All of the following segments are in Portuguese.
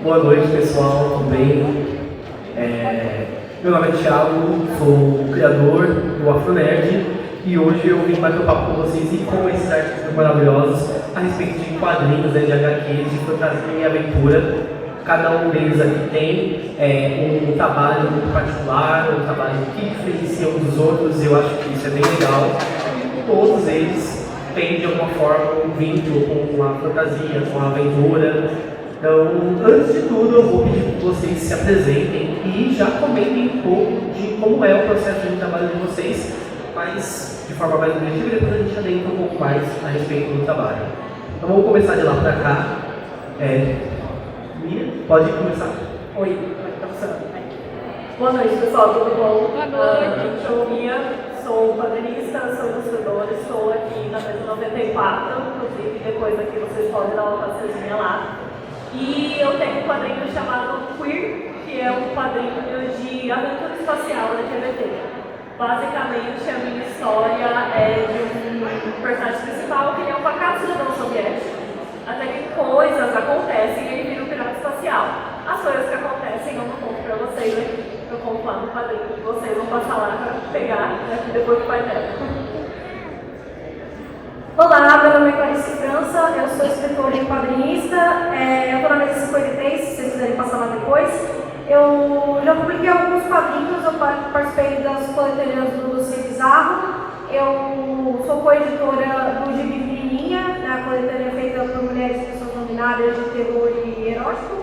Boa noite, pessoal, tudo bem? Meu nome é Thiago, sou o criador do Afronerd e hoje eu vim bater um papo com vocês e com esses artistas maravilhosos a respeito de quadrinhos, de HQs, de fantasia e aventura. Cada um deles aqui tem um trabalho muito particular, um trabalho que diferencia uns dos outros, e eu acho que isso é bem legal. Todos eles têm de alguma forma um vínculo com a fantasia, com a aventura. Então, antes de tudo, eu vou pedir que vocês se apresentem e já comentem um pouco de como é o processo de trabalho de vocês, mas de forma mais objetiva, e depois a gente adentra um pouco mais a respeito do trabalho. Então, vamos começar de lá para cá. Mia, pode começar. Oi, professora. Boa noite, pessoal, tudo bom? Boa noite. Me chamo Mia, sou quadrinista, sou ilustradora, estou aqui na mesa 94, inclusive depois aqui vocês podem dar uma passeadinha lá. E eu tenho um quadrinho chamado Queer, que é um quadrinho de aventura espacial LGBT. Basicamente, a minha história é de um personagem principal que é um pacato cidadão soviético, até que coisas acontecem e ele vira um pirata espacial. As coisas que acontecem eu não conto pra vocês aqui, eu conto lá no quadrinho, e vocês vão passar lá pra pegar depois do painel. Olá, meu nome é Clarice França, eu sou escritora e quadrinista, eu estou na mesa 53, se vocês quiserem passar lá depois. Eu já publiquei alguns quadrinhos, eu participei das coletâneas do Dossiê Bizarro, eu sou coeditora do Gibi Menininha, a coletânea feita por mulheres e pessoas não binárias de terror e erótico.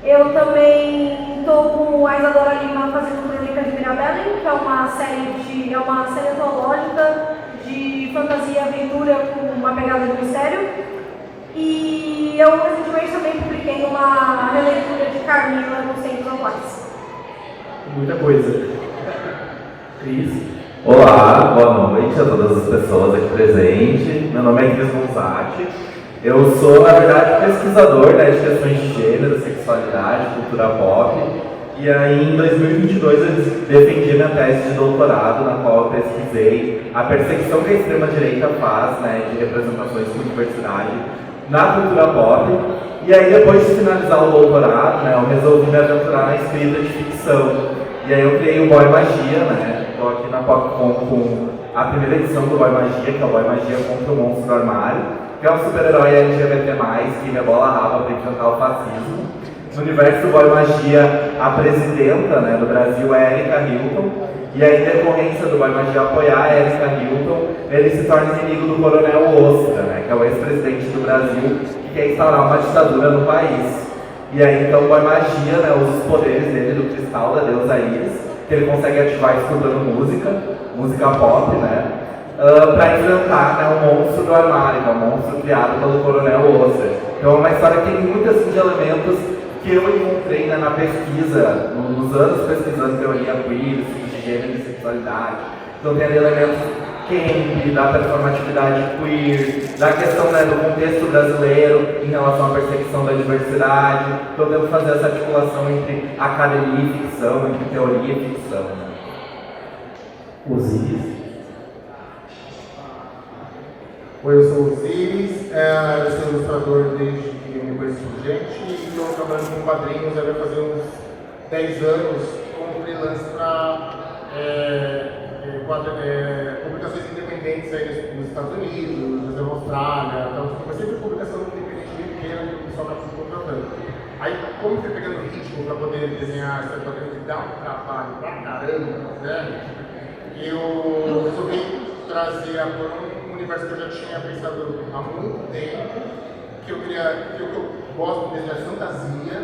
Eu também estou com a Isadora Lima fazendo Crônica de Mirabelle, que é uma série antológica de fantasia e aventura com uma pegada de mistério. E eu recentemente também publiquei uma releitura de Carmila nos Tempos Atuais. Muita coisa. Cris. Olá, boa noite a todas as pessoas aqui presentes. Meu nome é Cris Gonzatti. Eu sou, na verdade, pesquisador de questões de gênero, sexualidade, cultura pop. E aí, em 2022, eu defendi minha tese de doutorado, na qual eu pesquisei a perseguição que a extrema-direita faz, de representações com diversidade na cultura pop. E aí, depois de finalizar o doutorado, eu resolvi me aventurar na escrita de ficção. E aí, eu criei o Boy Magia, Estou aqui na PopCon com a primeira edição do Boy Magia, que é o Boy Magia contra o Monstro do Armário, que é um super-herói LGBT+, que rebola a raba para enfrentar o fascismo. No universo do Boy Magia, a presidenta do Brasil é Erika Hilton, e aí, em decorrência do Boy Magia apoiar a Erika Hilton, ele se torna inimigo do Coronel Ostra, que é o ex-presidente do Brasil, que quer instaurar uma ditadura no país. E aí, então, o Boy Magia usa os poderes dele, do cristal da deusa Iris, que ele consegue ativar escutando música pop, para enfrentar o monstro do armário, que é o monstro criado pelo Coronel Ostra. Então, é uma história que tem muitos de elementos que eu encontrei na pesquisa, nos anos pesquisando teoria queer, de gênero e sexualidade. Então tem ali elementos camp, da performatividade queer, da questão do contexto brasileiro em relação à perseguição da diversidade. Então eu devo fazer essa articulação entre academia e ficção, entre teoria e ficção. Osiris. Oi, eu sou o Osiris, eu sou ilustrador desde que eu me conheço por gente e estou trabalhando com quadrinhos, vai fazer uns 10 anos como freelance para publicações independentes aí nos Estados Unidos, na Austrália, então, mas sempre publicação independente bem pequena que o pessoal está se contratando. Aí, como eu fui pegando ritmo para poder desenhar essa quadrinho que dá um trabalho pra caramba, eu resolvi trazer a um universo que eu já tinha pensado há muito tempo, que eu gosto de desenhar fantasia.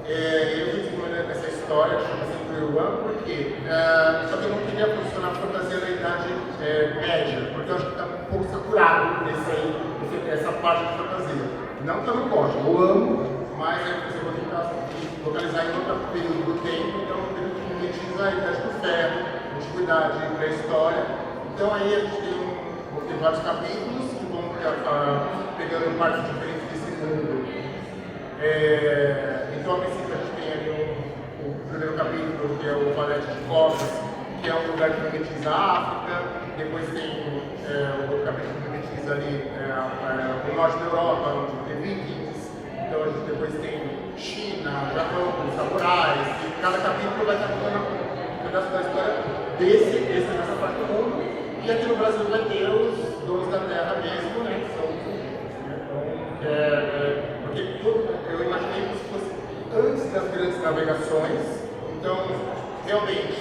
Eu fui desenvolvendo essa história, que chama Century One, porque só que eu não queria posicionar a fantasia da idade média, porque eu acho que está um pouco saturado essa parte de fantasia. Não que eu não gosto, eu amo, mas eu vou tentar localizar em outro período do tempo, então eu tenho que mimetiza a idade do ferro, antiguidade, pré-história. Então aí a gente tem vários capítulos que vão pegando partes diferentes desse mundo. Então, a princípio, a gente tem ali o primeiro capítulo, que é o Valete de Cobras, que é um lugar que mimetiza a África. depois tem outro capítulo que pesquisa ali o norte da Europa, onde tem vikings, então a gente depois tem China, Japão, samurais, e cada capítulo vai estar contando um pedaço da história dessa parte do mundo, e aqui no Brasil vai ter os donos da terra mesmo, né, que são os vikings, né? Então, porque eu imaginei como se fosse antes das grandes navegações, então realmente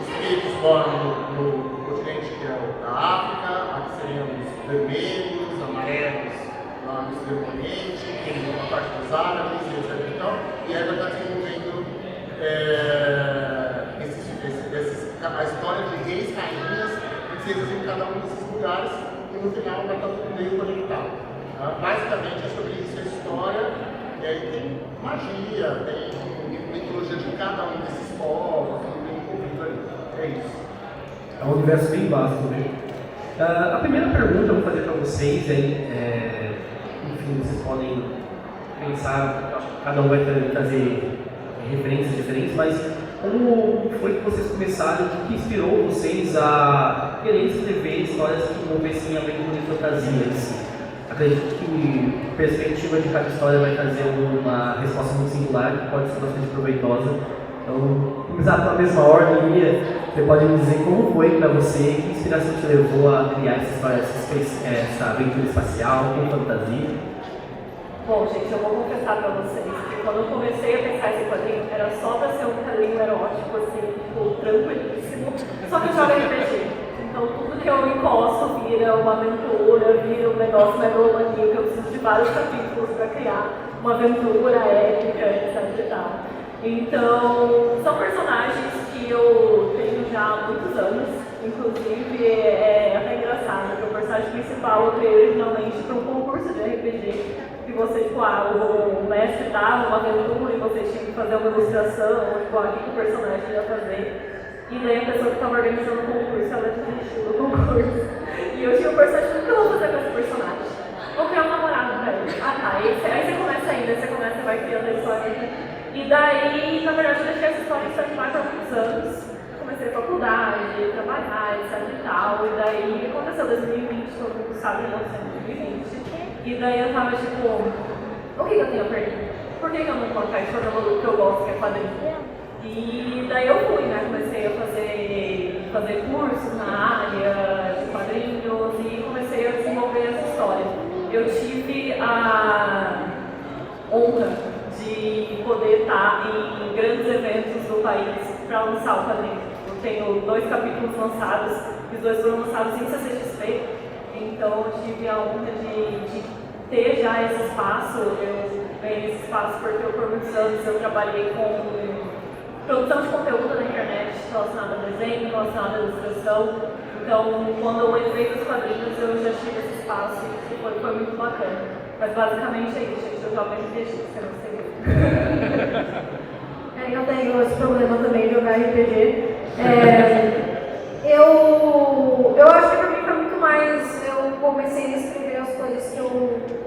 os negros moram no continente que é o da África, aqui seriam os vermelhos, amarelos lá no Extremo Oriente, tem uma parte dos árabes, etc. E aí vai estar desenvolvendo a história de reis, rainhas, princesas em cada um desses lugares, e no final vai estar tudo meio conectado. Basicamente é sobre isso a história, e aí tem magia, tem mitologia de cada um desses povos, tem envolvido ali. É isso. É um universo bem vasto, né? A primeira pergunta eu vou fazer para vocês é, enfim, vocês podem pensar, acho que cada um vai trazer referências diferentes, mas como foi que vocês começaram, o que inspirou vocês a querer escrever histórias que envolvessem aventura e fantasia? Acredito que a perspectiva de cada história vai trazer uma resposta muito singular, que pode ser bastante proveitosa. Então, começar pela mesma ordem, você pode me dizer como foi para você, que inspiração te levou a criar essa história, essa aventura espacial, com fantasia? Bom, gente, eu vou confessar para vocês que quando eu comecei a pensar esse quadrinho, era só para ser um quadrinho erótico, assim, tipo, tranquilíssimo, só que eu jogo RPG. Então, tudo que eu encosto vira uma aventura, vira um negócio megalomaníaco, eu preciso de vários capítulos para criar uma aventura épica, etc e tal. Então, são personagens que eu tenho já há muitos anos, inclusive é até engraçado, porque o personagem principal eu criei originalmente para um concurso de RPG, que você, tipo, o mestre dava uma aventura e você tinha que fazer uma ilustração, tipo, o que o personagem ia fazer. E daí a pessoa que estava organizando o concurso, ela desistiu do concurso. E eu tinha um personagem, o que eu vou fazer com esse personagem? Vou criar um namorado pra ele. Ah tá, aí você começa ainda, você começa e vai criando a história. E daí, na verdade, eu deixei essa história em stand-by por muitos anos. Comecei a faculdade, trabalhar, etc e tal. E daí aconteceu 2020, todo mundo sabe, não sei, 2020. E daí eu tava tipo, o que eu tenho a perder? Por que eu não colocar isso no produto que eu gosto, que é quadrinho? E daí eu fui, né? Comecei a fazer cursos na área de quadrinhos e comecei a desenvolver essa história. Eu tive a honra de poder estar em grandes eventos do país para lançar o quadrinho. Eu tenho 2 capítulos lançados, os 2 foram lançados em CCXP, então eu tive a honra de ter já esse espaço. Eu ganhei esse espaço porque por muitos anos eu trabalhei com produção de conteúdo na internet relacionada a desenho, relacionada à ilustração. Então, quando eu entrei nos quadrinhos, eu já tive esse espaço e foi muito bacana. Mas basicamente é isso, gente. Eu jogo RPG, você não sei. Eu tenho esse problema também de jogar RPG. Eu acho que pra mim foi muito mais. Eu comecei a escrever as coisas que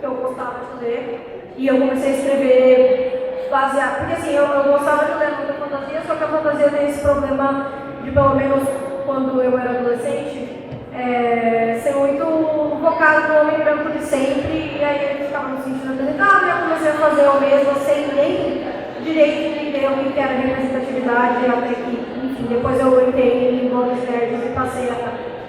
eu gostava de fazer. E eu comecei a escrever baseado. Porque assim, eu gostava de ler muita fantasia, só que a fantasia tem esse problema de, pelo menos quando eu era adolescente, ser muito focado no homem branco de sempre, e aí ele ficava me sentindo apresentado, e eu comecei a fazer eu mesma sem nem direito entender o que era representatividade, até que, enfim, depois eu entrei em blogs nerds e passei a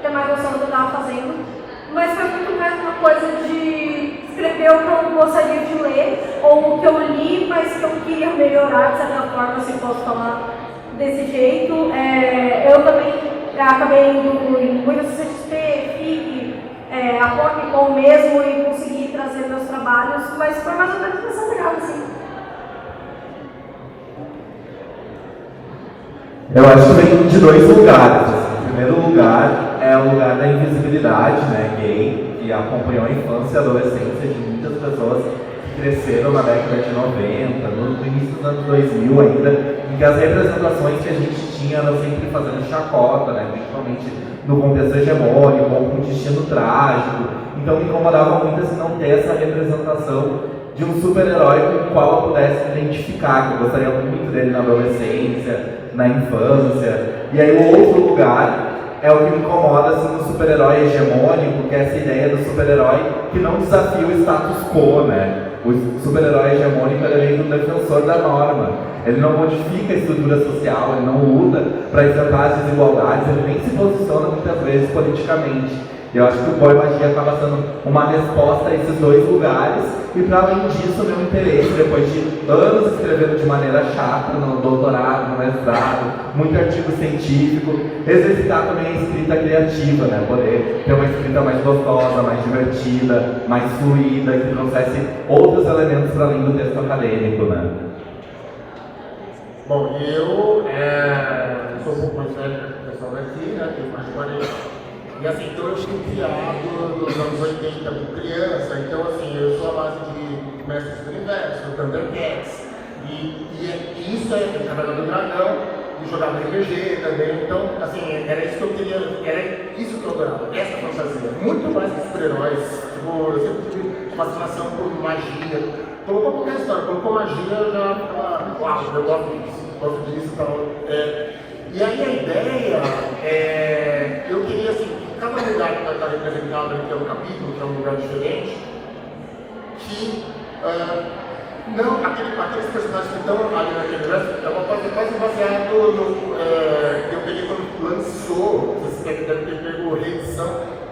ter mais noção do que eu estava fazendo. Mas foi muito mais uma coisa de escrever o que eu gostaria de ler, ou o que eu li, mas que eu queria melhorar de certa forma, se posso falar desse jeito. Eu também acabei indo em muitas CXP, FIC, a PocCon mesmo, e consegui trazer meus trabalhos, mas foi mais ou menos nessa pegada, assim. Eu acho que vem de 2 lugares. Em primeiro lugar, é o lugar da invisibilidade, né, gay, que acompanhou a infância e a adolescência de muitas pessoas que cresceram na década de 90, no início dos anos 2000 ainda, em que as representações que a gente tinha eram sempre fazendo chacota, né, principalmente no contexto hegemônico, ou com destino trágico. Então me incomodava muito assim, não ter essa representação de um super-herói com o qual eu pudesse me identificar, que eu gostaria muito dele na adolescência, na infância. E aí o outro lugar é o que me incomoda assim, no super-herói hegemônico, que é essa ideia do super-herói que não desafia o status quo, né? O super-herói hegemônico é meio que um defensor da norma. Ele não modifica a estrutura social, ele não luta para enfrentar as desigualdades, ele nem se posiciona muitas vezes politicamente. E eu acho que o Boy Magia acaba sendo uma resposta a esses dois lugares. E para além disso, o meu interesse, depois de anos escrevendo de maneira chata, no doutorado, no mestrado, muito artigo científico, exercitar também a escrita criativa, né? Poder ter uma escrita mais gostosa, mais divertida, mais fluida, que trouxesse outros elementos para além do texto acadêmico, né? Bom, eu sou um pouco mais velho que o pessoal daqui, né? Tenho mais de 40. E assim, então eu fui criado nos anos 80 como criança, então assim, eu sou a base de Mestres do Universo, Thundercats, e isso é Caverna do Dragão, e jogava RPG também, então assim, era isso que eu queria, era isso que eu adorava, essa fantasia, muito mais que super-heróis, tipo, eu sempre tive fascinação por magia, colocou qualquer história, colocou magia, eu já ficava, uau, eu gosto disso e tal. E aí a ideia eu queria assim, cada lugar que vai estar representado ali, que é um capítulo, que é um lugar diferente, que não, aqueles personagens que estão ali naquele universo, é uma coisa quase baseado no que eu peguei quando lançou, você deve ter pego reedição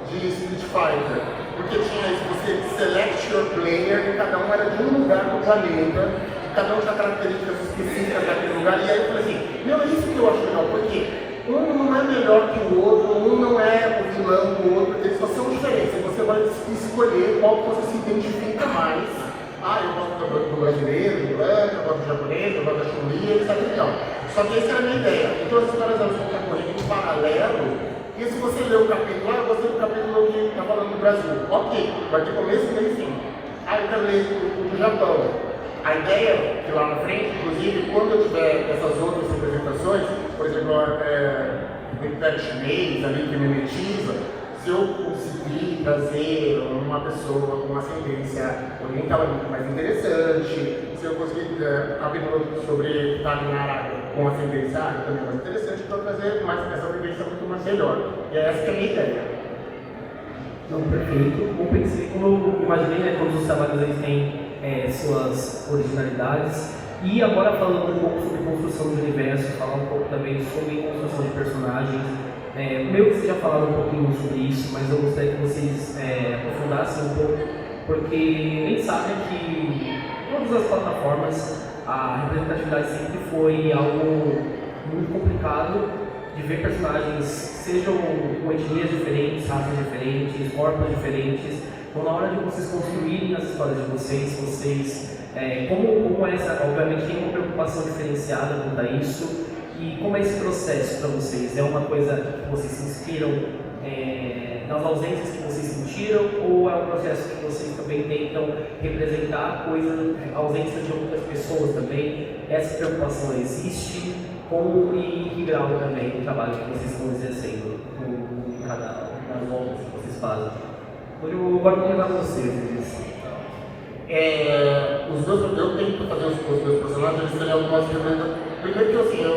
de Street Fighter, porque tinha isso, você select your player, e cada um era de um lugar do planeta, cada um tinha características específicas daquele lugar, e aí eu falei assim, meu, é isso que eu acho legal, porque um não é melhor que o outro, um não é o vilão do outro, eles só são diferentes, e você vai escolher qual que você se identifica mais. Ah, eu gosto do brasileiro, do branco, eu gosto do japonês, eu gosto da Chun-Li, etc. Então. Só que essa era a minha ideia. Então as histórias elas vão estar correndo em paralelo, e se você ler o capítulo, eu gostei do capítulo que está falando do Brasil. Ok, vai ter começo, meio e fim. Eu quero ler o do Japão. A ideia é que lá na frente, inclusive, quando eu tiver essas outras representações, por exemplo, o Império Chinês, ali que mimetiza, se eu conseguir trazer uma pessoa com ascendência oriental é muito mais interessante, se eu conseguir capítulo sobre Talinara com ascendência árabe também é mais interessante, para trazer mais essa vivência muito mais melhor. E é essa que é a minha ideia. Não, perfeito. Como pensei, como eu imaginei, né, todos os trabalhos eles têm suas originalidades. E agora falando um pouco sobre construção de universo, falar um pouco também sobre construção de personagens. Meio que vocês já falaram um pouquinho sobre isso, mas eu gostaria que vocês aprofundassem um pouco, porque a gente sabe que em todas as plataformas a representatividade sempre foi algo muito complicado de ver personagens, sejam com etnias diferentes, raças diferentes, corpos diferentes. Então, na hora de vocês construírem as histórias de vocês como essa, obviamente tem uma preocupação diferenciada quanto a isso, e como é esse processo para vocês? É uma coisa que vocês se inspiram nas ausências que vocês sentiram, ou é um processo que vocês também tentam representar coisas, ausências de outras pessoas também? Essa preocupação existe? Como e em que grau também o trabalho que vocês estão exercendo nas obras que vocês fazem? Eu agora vou levar vocês. Eu tento fazer os meus personagens, eles têm algumas representações. Primeiro que assim, eu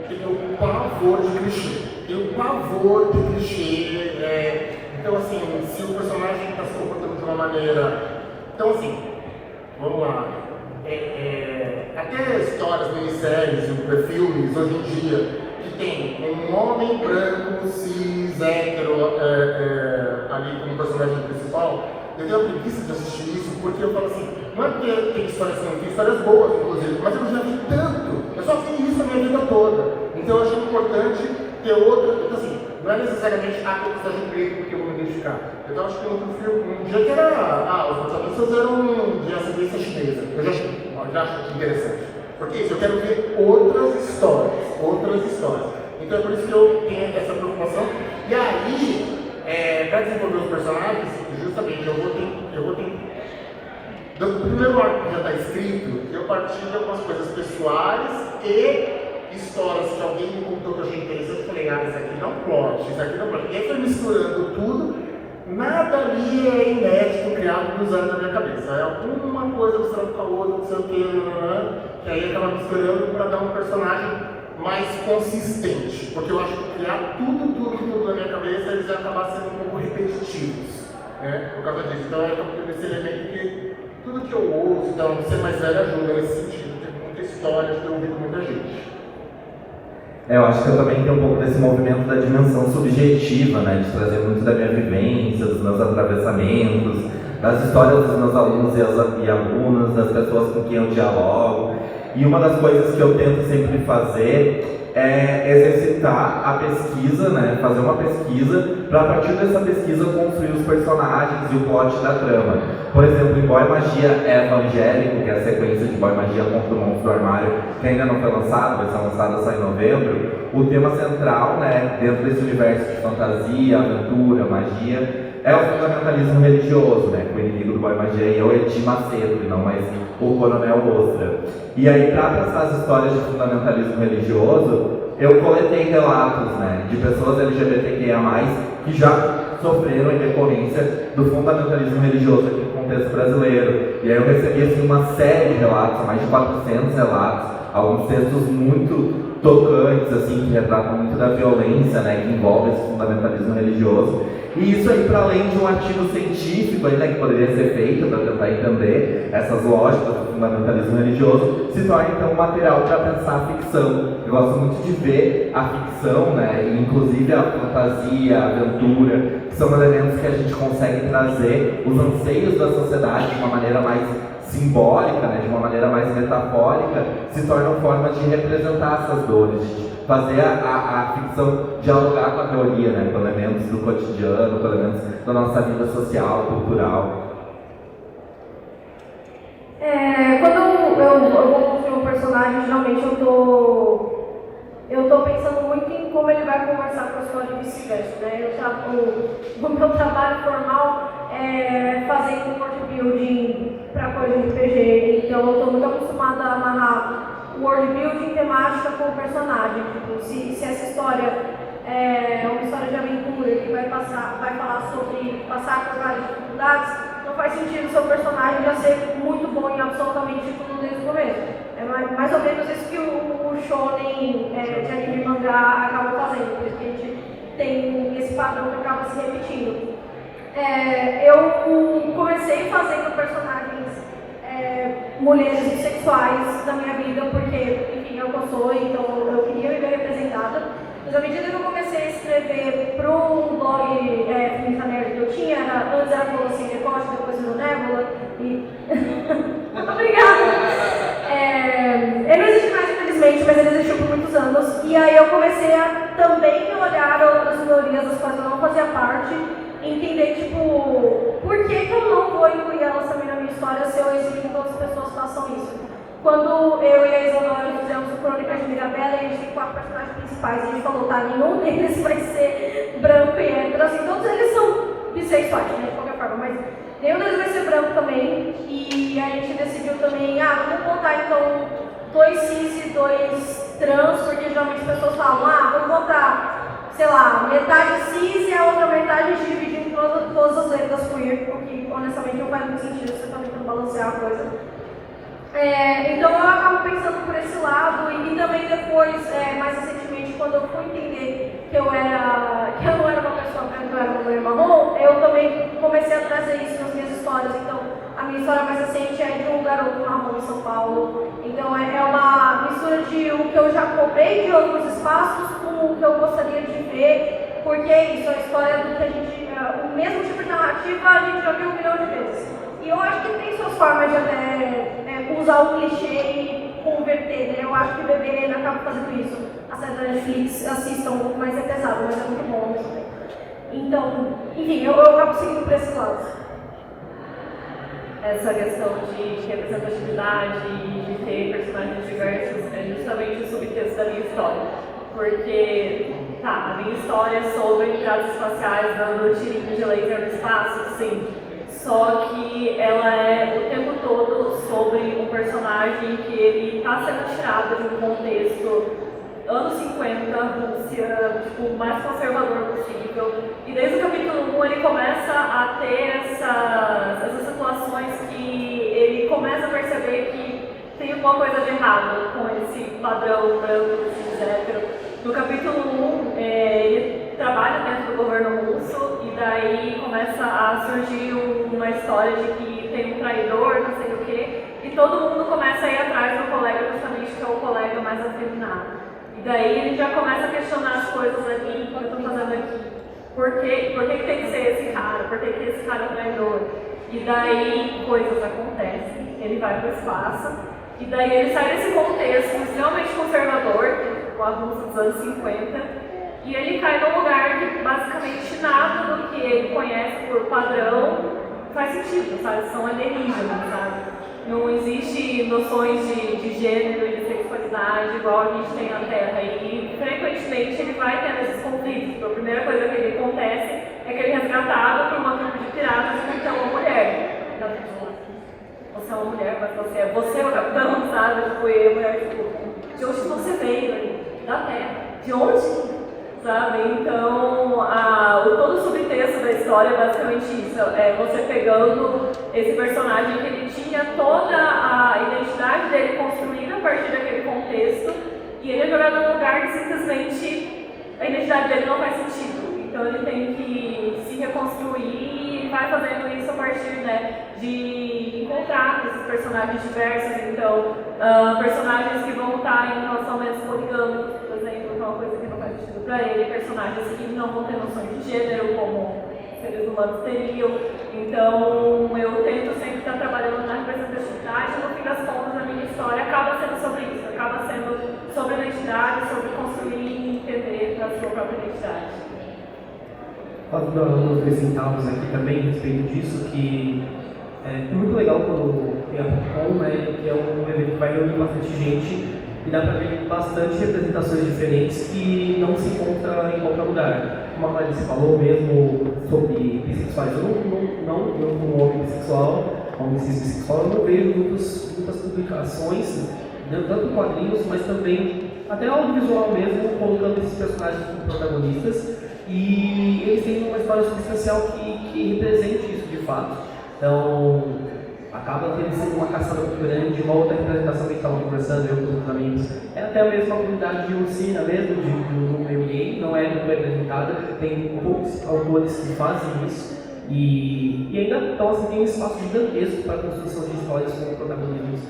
tenho pavor de clichê. Tenho pavor de clichê. Então assim, se o personagem está se comportando de uma maneira. Então assim, vamos lá. Até histórias, minisséries, filmes hoje em dia, que tem um homem branco, cis, hétero, ali como personagem principal, eu tenho a preguiça de assistir isso, porque eu falo assim, não é porque tem histórias assim, tem histórias boas, inclusive, mas eu já vi tanto, eu só fiz isso a minha vida toda. Então eu acho importante ter outra, então assim, não é necessariamente tem que seja um preto porque eu vou me identificar. Eu acho que tem outro filme, um dia que era, os protagonistas eram de ascendência chinesa, eu já acho interessante. Porque isso, eu quero ver outras histórias. Então é por isso que eu tenho essa preocupação. E aí, para desenvolver os personagens, justamente, eu vou ter do primeiro arco que já está escrito, eu partilho algumas coisas pessoais e histórias que alguém me contou que eu achei interessante. Eu falei, isso aqui não plot, isso aqui não plot. E aí foi misturando tudo, nada ali é inédito, criado cruzando na minha cabeça. É alguma coisa misturando com a outra, não sei o que, e aí acaba misturando para dar um personagem mais consistente, porque eu acho que criar tudo na minha cabeça, eles vão acabar sendo um pouco repetitivos, né, por causa disso. Então, é esse elemento que tudo que eu ouço, então, ser mais velho ajuda nesse sentido, tem muita história de ter ouvido muita gente. Eu acho que eu também tenho um pouco desse movimento da dimensão subjetiva, né, de trazer muito da minha vivência, dos meus atravessamentos, das histórias dos meus alunos e alunas, das pessoas com quem eu dialogo. E uma das coisas que eu tento sempre fazer é exercitar a pesquisa, né, fazer uma pesquisa, para a partir dessa pesquisa construir os personagens e o plot da trama. Por exemplo, em Boy Magia Evangélico, que é a sequência de Boy Magia contra o Monstro do Armário, que ainda não foi lançado, vai ser lançado só em novembro, o tema central, né, dentro desse universo de fantasia, aventura, magia, é o fundamentalismo religioso, né? O inimigo do Boy Magia é o Edir Macedo, e não mais o Coronel Ostra. E aí, para pensar as histórias de fundamentalismo religioso, eu coletei relatos, né, de pessoas LGBTQIA+, que já sofreram em decorrência do fundamentalismo religioso aqui no contexto brasileiro. E aí eu recebi assim, uma série de relatos, mais de 400 relatos, alguns textos muito tocantes, assim, que retratam muito da violência, né, que envolve esse fundamentalismo religioso. E isso aí, para além de um artigo científico aí, né, que poderia ser feito para tentar entender essas lógicas do fundamentalismo religioso, se torna então um material para pensar a ficção. Eu gosto muito de ver a ficção, né, e inclusive a fantasia, a aventura, que são elementos que a gente consegue trazer os anseios da sociedade de uma maneira mais simbólica, né, de uma maneira mais metafórica, se tornam formas de representar essas dores, de fazer a ficção dialogar com a teoria, né, com elementos do cotidiano, com elementos da nossa vida social, cultural. Quando eu vou construir um personagem, geralmente eu tô pensando muito em como ele vai conversar com a história e vice-versa, né? O meu trabalho formal é fazer um world building para coisa de RPG, então eu estou muito acostumada a amarrar o world building temática com o personagem. Tipo, se essa história é uma história de aventura que vai falar sobre passar por várias dificuldades, não faz sentido o seu personagem já ser muito bom em absolutamente tudo desde o começo. É mais ou menos isso que o shonen de anime e mangá acaba fazendo, por isso que a gente tem esse padrão que acaba se repetindo. Eu comecei fazendo personagens mulheres bissexuais da minha vida, porque, enfim, eu sou, então eu queria me ver representada. Mas à medida que eu comecei a escrever para o blog Feminista Nerd que eu tinha, antes era Bola Sem Decote, depois virou Nébula, e... Obrigada! Ele não existe mais, infelizmente, mas ele existiu por muitos anos. E aí eu comecei a também olhar outras minorias das quais eu não fazia parte, e entender, tipo, por que eu não vou incluir elas também na minha história se eu exijo que todas as pessoas façam isso? Quando eu e a Isadora fizemos o Crônica de Mirabella, a gente tem 4 personagens principais, a gente falou, tá, nenhum deles vai ser branco e hétero, assim, todos eles são bissexuais, né, de qualquer forma, mas nenhum deles vai ser branco também, e a gente decidiu também, vamos botar então 2 cis e 2 trans, porque geralmente as pessoas falam, vamos botar, sei lá, metade cis e a outra metade dividindo em todas as letras queer, o que honestamente não faz muito sentido, você tá tentando balancear a coisa. Então eu acabo pensando por esse lado e também depois, mais recentemente, quando eu fui entender que eu não era uma pessoa branca, eu era uma mulher marrom, eu também comecei a trazer isso nas minhas histórias. Então a minha história mais recente é de um garoto marrom em São Paulo. Então é uma mistura de o que eu já cobrei de outros espaços com o que eu gostaria de ver, porque é isso, a história do que a gente, o mesmo tipo de narrativa a gente já viu 1 milhão de vezes. E eu acho que tem suas formas de até usar o clichê e converter, né? Eu acho que o BBN acaba fazendo isso. A série da Netflix, assistam um pouco mais, é pesado, mas é muito bom ao mesmo tempo. Então, enfim, eu acabo seguindo por esse lado. Essa questão de representatividade e de ter personagens diversos é justamente o subtexto da minha história. Porque, a minha história é sobre piratas espaciais dando tirinho de laser no espaço, sim. Só que ela é o tempo todo sobre um personagem que ele está sendo tirado de um contexto anos 50, Rússia, o mais conservador possível. E desde o capítulo 1 ele começa a ter essas situações que ele começa a perceber que tem alguma coisa de errado com esse padrão branco, cis, hétero. No capítulo 1, ele trabalha dentro do governo russo e daí começa a surgir uma história de que tem um traidor, não sei o quê, e todo mundo começa a ir atrás do colega justamente que é o colega mais afeminado. E daí ele já começa a questionar as coisas ali, o que eu estou fazendo aqui. Por que tem que ser esse cara? Por que esse cara é traidor? E daí coisas acontecem, ele vai para o espaço, e daí ele sai desse contexto extremamente conservador, com a Rússia dos anos 50, e ele cai num lugar que basicamente nada do que ele conhece por padrão faz sentido, sabe? São alienígenas, sabe? Não existe noções de gênero e de sexualidade igual a gente tem na Terra. E frequentemente ele vai tendo esses conflitos. A primeira coisa que ele acontece é que ele é resgatado por uma trupe de piratas e então uma mulher. Você é uma mulher, mas você é o capitão, sabe? Tipo, e a mulher, tipo, de onde você veio? Da Terra. De onde? Sabe? Então, todo o subtexto da história é basicamente isso. É você pegando esse personagem que ele tinha toda a identidade dele construída a partir daquele contexto e ele é jogado num lugar que simplesmente a identidade dele não faz sentido. Então ele tem que se reconstruir e ele vai fazendo isso a partir, né, de encontrar esses personagens diversos. Então, personagens que vão estar em relacionamentos poligâmicos, por exemplo, que é uma coisa que não faz sentido para ele, personagens que não vão ter noções de gênero, como seres humanos teriam. Então, eu tento sempre estar trabalhando na representatividade e, no fim das contas, a minha história acaba sendo sobre isso, acaba sendo sobre a identidade, sobre construir e entender a sua própria identidade. Posso dar alguns centavos aqui também a respeito disso, que é muito legal quando tem a PopCon, né, que é um evento que vai reunir bastante gente e dá para ver bastante representações diferentes que não se encontra em qualquer lugar. Como a Clarice falou mesmo sobre bissexuais, eu como homem bissexual, homem cis bissexual, eu não vejo muitas publicações, tanto em quadrinhos, mas também até audiovisual mesmo, colocando esses personagens como protagonistas. E eles têm uma história substancial que represente isso de fato. Então, acaba sendo uma caçada muito grande, uma outra representação que estavam conversando, eu com outros amigos. É até mesmo a comunidade de Ursina mesmo, do meio gay, não é muito representada, tem poucos autores que fazem isso. E ainda então, assim, tem um espaço gigantesco para a construção de histórias com protagonismos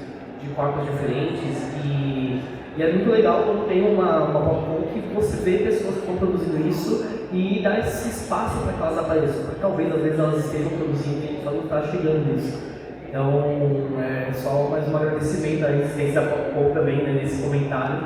de corpos diferentes. E é muito legal quando tem uma PopCon que você vê pessoas que estão produzindo isso e dá esse espaço para que elas apareçam, porque talvez às vezes elas estejam produzindo e a gente só não está chegando nisso. Então, é só mais um agradecimento à existência da PopCon também, né, nesse comentário.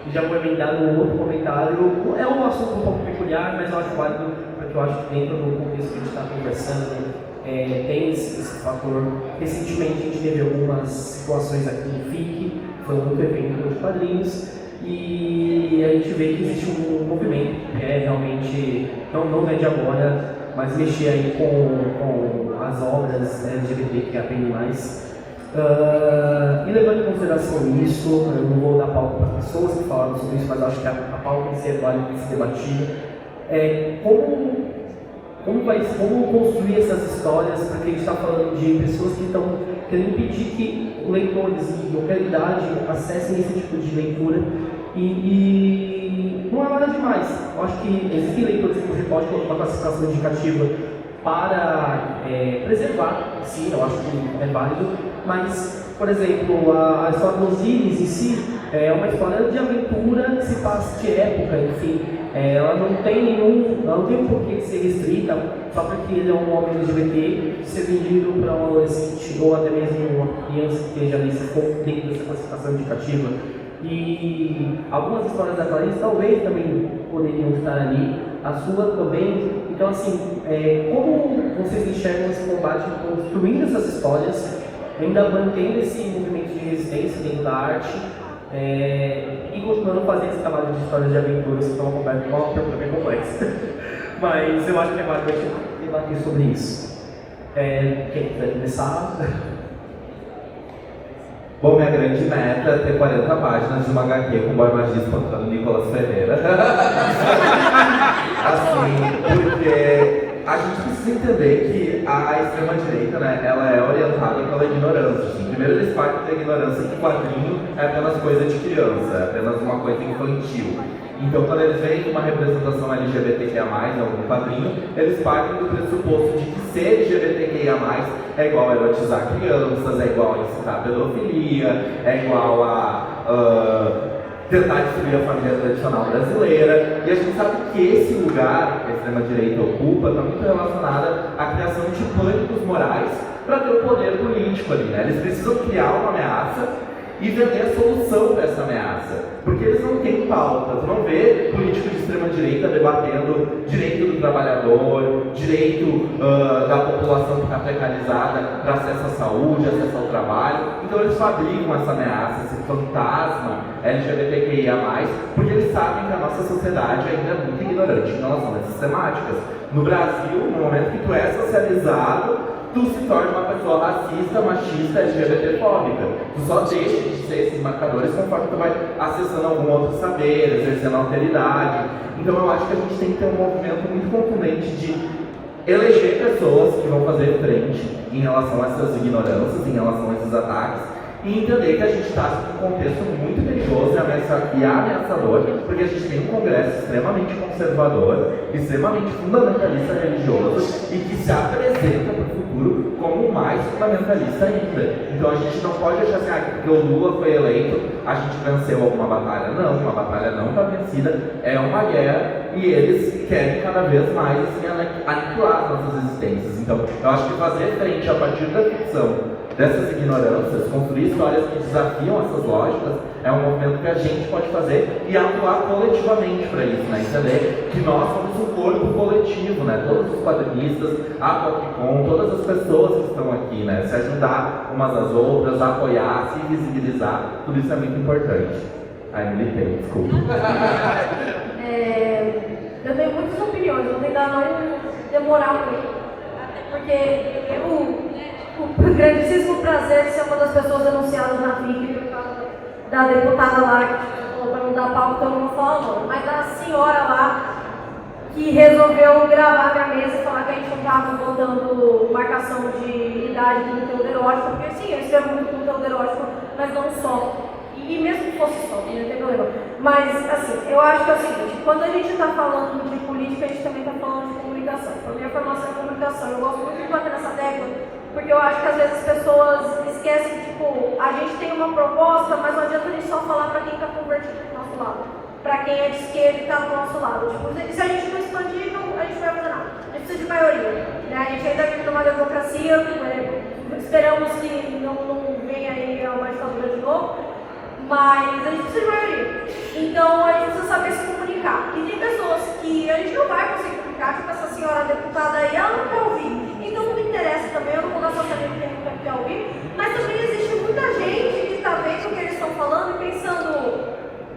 E já vou emendar no outro comentário. É um assunto um pouco peculiar, mas eu acho válido, porque eu acho que dentro do contexto que a gente está conversando, tem esse fator. Recentemente a gente teve algumas situações aqui no FIC, foi um outro evento de quadrinhos, e a gente vê que existe um movimento que é realmente, não é de agora, mas mexer aí com as obras LGBTQIA+. E levando em consideração isso, eu não vou dar palco para as pessoas que falaram sobre isso, mas eu acho que a pauta em si é válida de se debatir. Como construir essas histórias, porque a gente está falando de pessoas que estão querendo impedir que leitores de qualquer idade acessem esse tipo de leitura e não é nada demais. Eu acho que existem leitores que você pode colocar uma classificação indicativa para preservar, sim, eu acho que é válido, mas, por exemplo, a história dos Osiris em si é uma história de aventura que se passa de época, enfim. Ela não tem um porquê de ser restrita só porque ele é um homem LGBT ser vendido para um adolescente ou até mesmo uma criança que esteja ali dentro dessa classificação indicativa. E algumas histórias da Clarice talvez também poderiam estar ali, a sua também. Então, assim, como vocês enxergam esse combate construindo essas histórias, ainda mantendo esse movimento de resistência dentro da arte, e continuando a fazer esse trabalho de histórias de aventuras que estão cobertas com uma pergunta bem complexa. Mas eu acho que é válido a gente debater sobre isso. Quem quiser começar? Bom, minha grande meta é ter 40 páginas de uma HQ com o Boy Magia espantando Nicolas Ferreira. Assim, porque a gente precisa entender que a extrema-direita, né, ela é orientada pela ignorância. Assim. Primeiro, eles partem da ignorância que quadrinho é apenas coisa de criança, é apenas uma coisa infantil. Então, quando eles veem uma representação LGBTQIA+, em algum quadrinho, eles partem do pressuposto de que ser LGBTQIA+, é igual a erotizar crianças, é igual a incitar a pedofilia, é igual a tentar destruir a família tradicional brasileira. E a gente sabe que esse lugar que a extrema-direita ocupa está muito relacionado à criação de pânicos morais para ter o poder político ali, né? Eles precisam criar uma ameaça e vender a solução para essa ameaça, porque eles não têm pauta. Tu não vê político de extrema-direita debatendo direito do trabalhador, direito da população que está precarizada para acesso à saúde, acesso ao trabalho. Então eles fabricam essa ameaça, esse fantasma LGBTQIA+, porque eles sabem que a nossa sociedade ainda é muito ignorante em relação às sistemáticas. No Brasil, no momento que tu é socializado, tu se torna uma pessoa racista, machista, LGBTfóbica. Tu só deixa de ser esses marcadores conforme tu vai acessando algum outro saber, exercendo alteridade. Então eu acho que a gente tem que ter um movimento muito contundente de eleger pessoas que vão fazer frente em relação a essas ignorâncias, em relação a esses ataques, e entender que a gente está em um contexto muito perigoso e ameaçador, porque a gente tem um Congresso extremamente conservador, extremamente fundamentalista religioso e que se apresenta para o futuro como o mais fundamentalista ainda. Então a gente não pode achar assim, porque o Lula foi eleito, a gente venceu alguma batalha. Não, uma batalha não está vencida, é uma guerra e eles querem cada vez mais assim, aniquilar as nossas existências. Então eu acho que fazer frente a partir da ficção dessas ignorâncias, construir histórias que desafiam essas lógicas, é um movimento que a gente pode fazer e atuar coletivamente para isso, né? Entender que nós somos um corpo coletivo, né? Todos os quadrinistas, a Popcom, todas as pessoas que estão aqui, né? Se ajudar umas às outras, apoiar, se visibilizar, tudo isso é muito importante. Ai, militei, desculpa. Eu tenho muitas opiniões, vou tentar não demorar muito, porque o grandíssimo prazer de ser uma das pessoas denunciadas na FIC por causa da deputada lá que falou para não dar palco, então eu não vou falar o nome, mas da senhora lá que resolveu gravar minha mesa e falar que a gente não estava botando marcação de idade do conteúdo erótico, porque sim, eu escrevo muito conteúdo erótico, mas não só. E mesmo que fosse só, não tem problema. Mas, assim, eu acho que é o seguinte, quando a gente está falando de política, a gente também está falando de comunicação. A minha formação é comunicação, eu gosto muito de bater nessa tecla, porque eu acho que às vezes as pessoas esquecem, tipo, a gente tem uma proposta, mas não adianta a gente só falar para quem está convertido do nosso lado, para quem é de esquerda e está do nosso lado. Tipo, se a gente não expandir, a gente não vai fazer nada. A gente precisa de maioria, né? A gente ainda vive numa democracia, esperamos que não venha aí uma ditadura de novo, mas a gente precisa de maioria. Então a gente precisa saber se comunicar. E tem pessoas que a gente não vai conseguir comunicar, tipo essa senhora deputada aí, ela não quer ouvir. Então não me interessa também, eu não vou dar só saber quem não quer ouvir. Mas também existe muita gente que está vendo o que eles estão falando e pensando,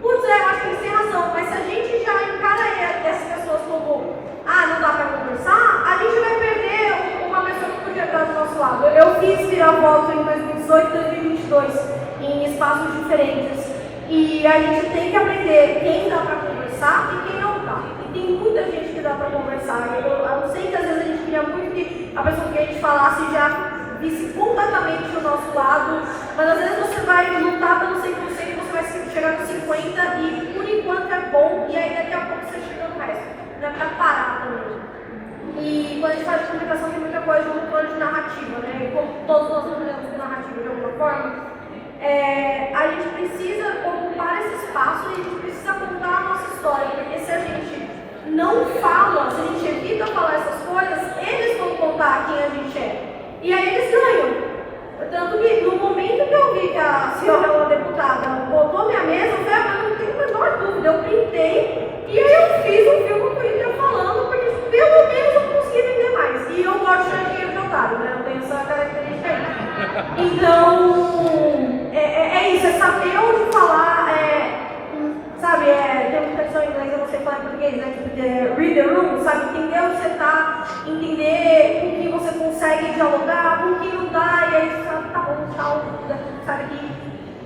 putz, eu acho que eles têm razão, mas se a gente já encara essas pessoas como, não dá para conversar, a gente vai perder uma pessoa que podia estar do nosso lado. Eu fiz virar-voto em 2018 e 2022. Em espaços diferentes, e a gente tem que aprender quem dá para conversar e quem não dá. E tem muita gente que dá para conversar. Eu sei que às vezes a gente queria muito que a pessoa que a gente falasse já visse completamente o nosso lado, mas às vezes você vai lutar pelo 100% e você vai chegar no 50% e por enquanto é bom, e aí daqui a pouco você chega no resto. Vai ficar parado também. E quando a gente fala de comunicação tem muita coisa no plano de narrativa, né? E como todos nós trabalhamos com narrativa de alguma forma, a gente precisa ocupar esse espaço e a gente precisa contar a nossa história, porque se a gente não fala, se a gente evita falar essas coisas, eles vão contar quem a gente é. E aí eles ganham. Tanto que no momento que eu vi que a senhora, uma deputada, botou minha mesa, eu falei, mas não tenho a menor dúvida, eu printei e aí eu fiz um filme no Twitter falando, porque pelo menos eu consegui vender mais. E eu gosto de ganhar dinheiro de otário, né? Eu tenho essa característica aí. Então, é isso, é saber onde falar, sabe, tem uma expressão em inglês, eu não sei falar em português, né? Tipo, read the room, sabe, entender onde você está, entender com quem você consegue dialogar, com quem não dá, e aí você sabe, tá bom, tal, sabe,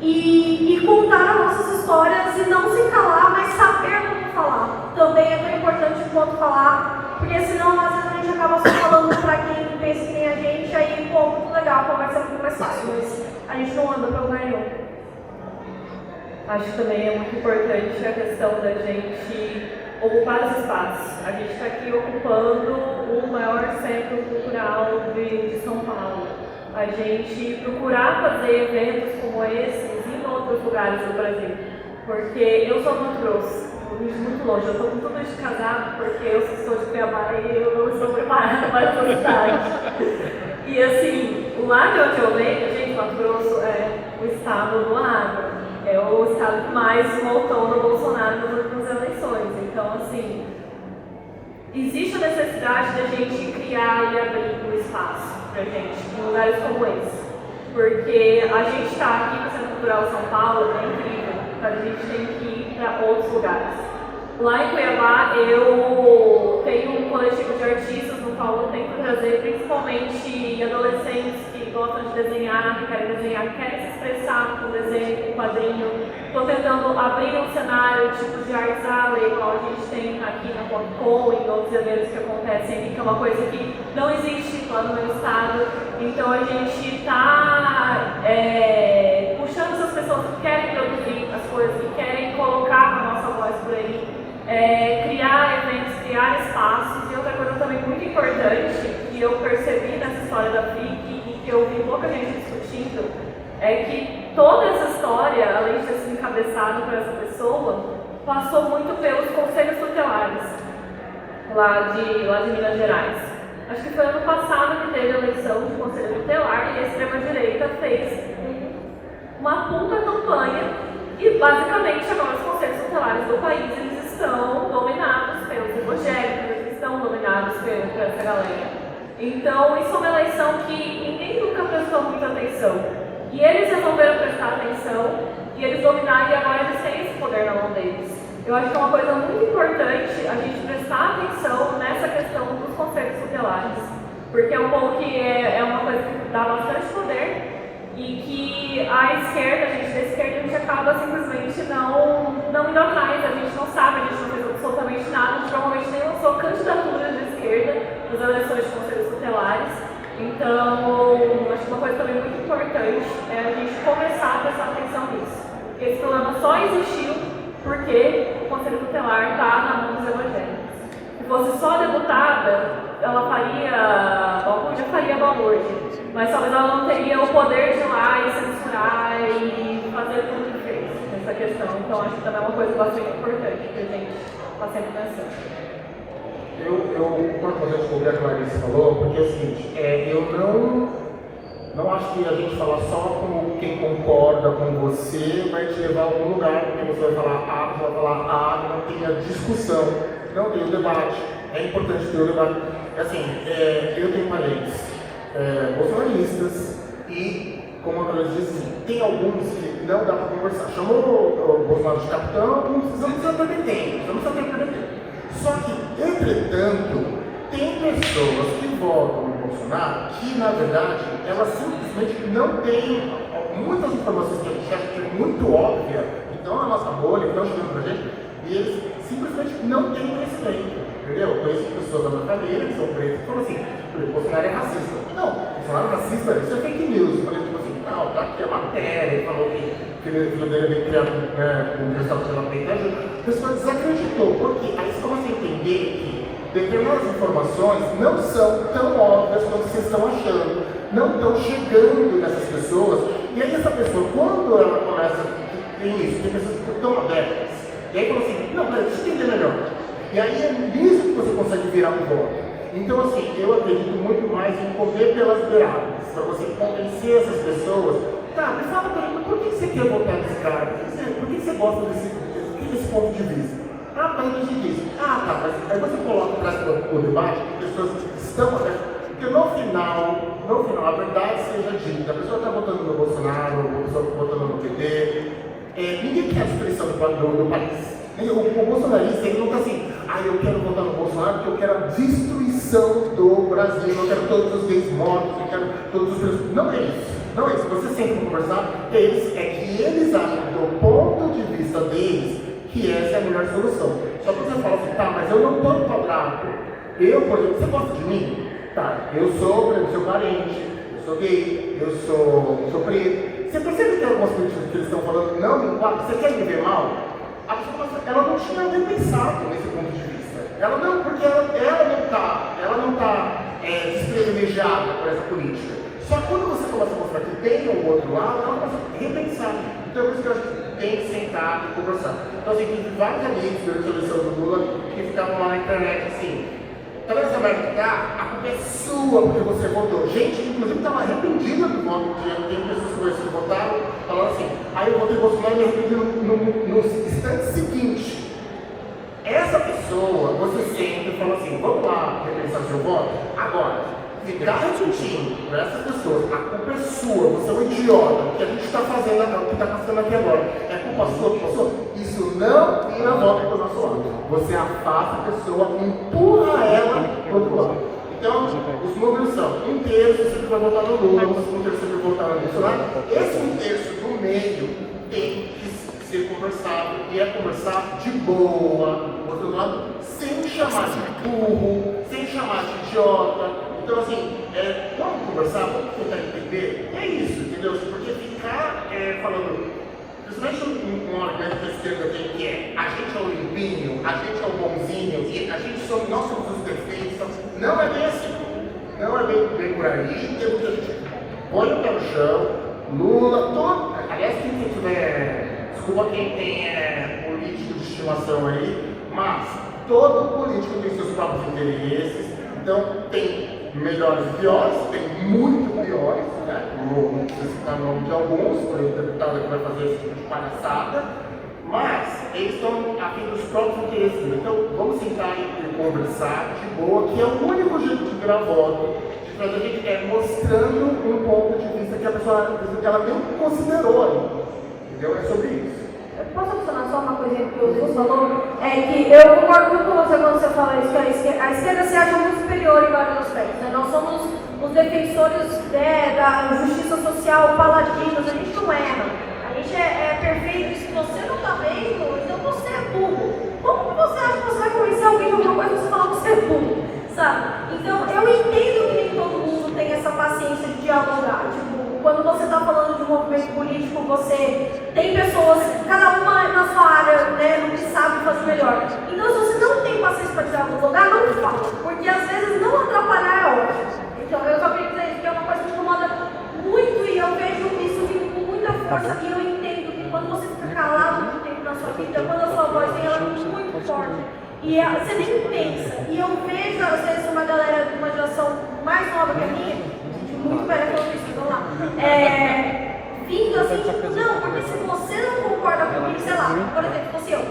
e contar as nossas histórias e não se calar, mas saber como falar. Também é tão importante quanto falar, porque Porque senão, às vezes, a gente acaba só falando pra quem pensa que nem a gente, aí, pô, muito legal, a conversa é muito mais fácil, mas a gente não anda pra lugar nenhum. Acho que também é muito importante a questão da gente ocupar os espaços. A gente está aqui ocupando o maior centro cultural de São Paulo. A gente procurar fazer eventos como esses em outros lugares do Brasil. Porque eu sou do Mato Grosso, muito longe. Eu estou com tudo isso casado porque eu sou de Cuiabá e eu não estou preparada para essa cidade. E assim, lá de onde eu venho, gente, Mato Grosso é o estado do agro. É o estado que mais votou no Bolsonaro nas últimas eleições. Então, assim, existe a necessidade da gente criar e abrir um espaço pra gente, em lugares como esse. Porque a gente está aqui no Centro Cultural São Paulo, é incrível, mas a gente tem que ir para outros lugares. Lá em Cuiabá, eu tenho um coletivo de artistas no qual eu tento trazer principalmente adolescentes que gostam de desenhar, que querem se expressar com desenho, com quadrinho. Estou tentando abrir um cenário tipo de Arts Alley, qual a gente tem aqui na Comic-Con e outros eventos que acontecem aqui, que é uma coisa que não existe lá no meu estado. Então a gente está puxando essas pessoas que querem produzir as coisas, que querem colocar a nossa voz por aí. Criar eventos, criar espaços. E outra coisa também muito importante que eu percebi nessa história da FIC e que eu vi pouca gente discutindo é que toda essa história, além de ter sido encabeçada por essa pessoa, passou muito pelos conselhos tutelares lá de Minas Gerais. Acho que foi ano passado que teve a eleição de conselho tutelar e a extrema-direita fez uma puta campanha e basicamente agora os conselhos tutelares do país eles estão dominados pelos evangélicos, eles estão dominados por essa galera. Então isso é uma eleição que ninguém nunca prestou muita atenção. E eles resolveram prestar atenção e eles dominaram e agora eles têm esse poder na mão deles. Eu acho que é uma coisa muito importante a gente prestar atenção nessa questão dos conselhos tutelares. Porque é um pouco que é uma coisa que dá bastante poder e que a esquerda, a gente da esquerda, a gente acaba simplesmente não indo atrás, a gente não sabe, a gente não fez absolutamente nada, a gente provavelmente nem lançou candidaturas de esquerda nas eleições de conselhos tutelares. Então, acho que uma coisa também muito importante é a gente começar a prestar atenção nisso. Porque esse problema só existiu porque o conselho tutelar está na mão dos evangélicos. Se fosse só a deputada, ela faria balbúrdia. Mas talvez ela não teria o poder de ir lá e censurar e fazer tudo que fez nessa questão. Então acho que também é uma coisa bastante importante que a gente está sempre pensando. Eu concordo com o que a Clarice falou, porque é o seguinte, eu não acho que a gente falar só com quem concorda com você vai te levar a algum lugar, porque você vai falar A, você vai falar A, não tem a discussão, não tem o debate. É importante ter o debate. Assim, eu tenho parentes bolsonaristas e, como a Clarice disse, tem alguns que não dá para conversar. Chamou o Bolsonaro de capitão, não precisa perder tempo, não precisa perder tempo. Só que, entretanto, tem pessoas que votam no Bolsonaro que, na verdade, elas simplesmente não têm muitas informações que a gente acha que é muito óbvia, então na nossa bolha, estão chegando pra gente, e eles simplesmente não têm conhecimento, entendeu? Eu conheço pessoas da minha família que são pretas e falam assim, o Bolsonaro é racista. Não, o Bolsonaro é racista, isso é fake news. Eu falei tipo assim, não, tá aqui a matéria, ele falou que o filho dele veio criado com o Gustavo pela peita, a pessoa desacreditou, porque aí você começa a entender que determinadas informações não são tão óbvias quanto vocês estão achando, não estão chegando nessas pessoas, e aí essa pessoa, quando ela começa, tem isso, tem pessoas que estão abertas, e aí fala assim, não, peraí, deixa eu entender melhor. E aí é nisso que você consegue virar um voto. Então assim, eu acredito muito mais em correr pelas beiradas, para você convencer essas pessoas, tá, me fala pra mim, por que você quer votar nesse cara? Por que você gosta desse ponto de vista? Ah, mas a gente diz, tá, mas aí você coloca atrás do debate que pessoas estão abertas, porque no final, a verdade seja dita, a pessoa está votando no Bolsonaro, a pessoa está votando no PT, ninguém quer a destruição do país. O bolsonarista, ele não está assim, eu quero votar no Bolsonaro porque eu quero a destruição do Brasil, eu quero todos os gays mortos, eu quero todos os presos. Não é isso. Não é isso. Você sempre conversar, que eles acham, do ponto de vista deles, que essa é a melhor solução. Só que você fala assim, tá, mas eu não estou empodado. Eu, por exemplo, você gosta de mim? Tá, eu sou, por exemplo, seu parente, eu sou gay, eu sou preto. Você percebe que algumas políticas que eles estão falando não me enquadram? Você quer me ver mal? A pessoa, ela não tinha nem pensado nesse ponto de vista. Ela não, porque ela não está desprivilegiada por essa política. Só que quando você começa a mostrar que tem um outro lado, ela começa a repensar. Então, por isso que eu acho que tem que sentar e conversar. Então, assim, tive vários amigos durante a eleição do Lula que ficavam lá na internet assim: tá vendo essa merda que tá? A culpa é sua porque você votou. Gente, inclusive, estava arrependida do voto. Tem pessoas que conheço que votaram, falando assim: aí eu votei em Bolsonaro e me arrependi no instante seguinte. Essa pessoa, você sente e fala assim: vamos lá repensar seu voto? Agora, ficar repetindo para essas pessoas, a culpa é sua, você é um idiota, o que a gente está fazendo, o que está passando aqui agora, é culpa sua, isso não vira voto para o nosso lado. Você afasta a pessoa, empurra ela para o outro lado. Então, os números são: 1/3 você vai votar no Lula, 1/3 você vai votar no Bolsonaro. Esse 1/3 do meio tem que ser conversado, e é conversar de boa, do outro lado, sem chamar de burro, sem chamar de idiota. Então, assim, vamos conversar, vamos tentar entender, é isso, entendeu? Porque ficar falando, principalmente um argumento que a esquerda tem, que é: a gente é o limpinho, a gente é o bonzinho, e nós somos os perfeitos, não é bem assim, não é bem por aí. Tem muita gente que põe o pé no chão, Lula, aliás, quem tiver, desculpa quem tem político de estimação aí, mas todo político tem seus próprios interesses. Então, tem melhores e piores, tem muito piores, né? Não preciso citar o nome de alguns, por exemplo, o deputado que vai fazer esse tipo de palhaçada, mas eles estão a fim dos próprios interesses. Então, vamos sentar e conversar de boa, que é o único jeito de virar voto, de fazer a gente mostrando um ponto de vista que a pessoa ela nem considerou ali. Entendeu? É sobre isso. Posso adicionar só uma coisinha que o Zé falou? É que eu concordo muito com você quando você fala isso, que a esquerda se acha muito superior em vários aspectos, né? Nós somos os defensores da justiça social, paladinos, a gente não erra. A gente é perfeito, e se você não está vendo, então você é burro. Como que você acha que você vai convencer alguém de alguma coisa e você fala que você é burro, sabe? Então, eu entendo que nem todo mundo tem essa paciência de dialogar, tipo, quando você está falando de um movimento político, você tem pessoas, cada uma na sua área, né, no que sabe fazer melhor. Então, se você não tem paciência para dialogar, não fala, porque às vezes não atrapalhar é ótimo. Então, eu só queria dizer isso, que é uma coisa que me incomoda muito, e eu vejo isso vindo com muita força, e eu entendo que quando você fica calado muito tempo na sua vida, quando a sua voz vem, ela é muito forte. E você nem pensa. E eu vejo, às vezes, uma galera de uma geração mais nova que a minha, muito velha falando isso, vamos lá, vindo assim, tipo, não, porque se você não concorda comigo, sei lá, por exemplo, fosse eu,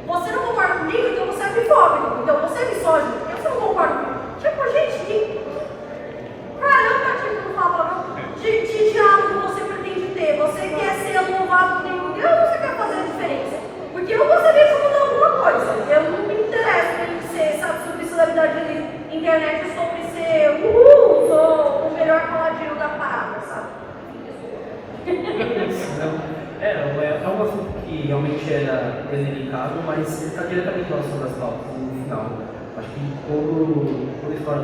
você não concorda comigo, então você é bifóbico, então você é misógino, porque você não concorda comigo. Tipo, gente, caramba, tipo, não fala, não, de diálogo você pretende ter, você quer ser louvado por nenhum Deus ou você quer fazer a diferença? Porque eu gostaria de mudar alguma coisa, eu não me interesso em ser, sabe, sobre solidariedade na internet, sobre ser, sou o melhor paladino da parada, sabe? É um assunto que realmente era delicado, mas está diretamente relacionado às pautas no final. Acho que toda história,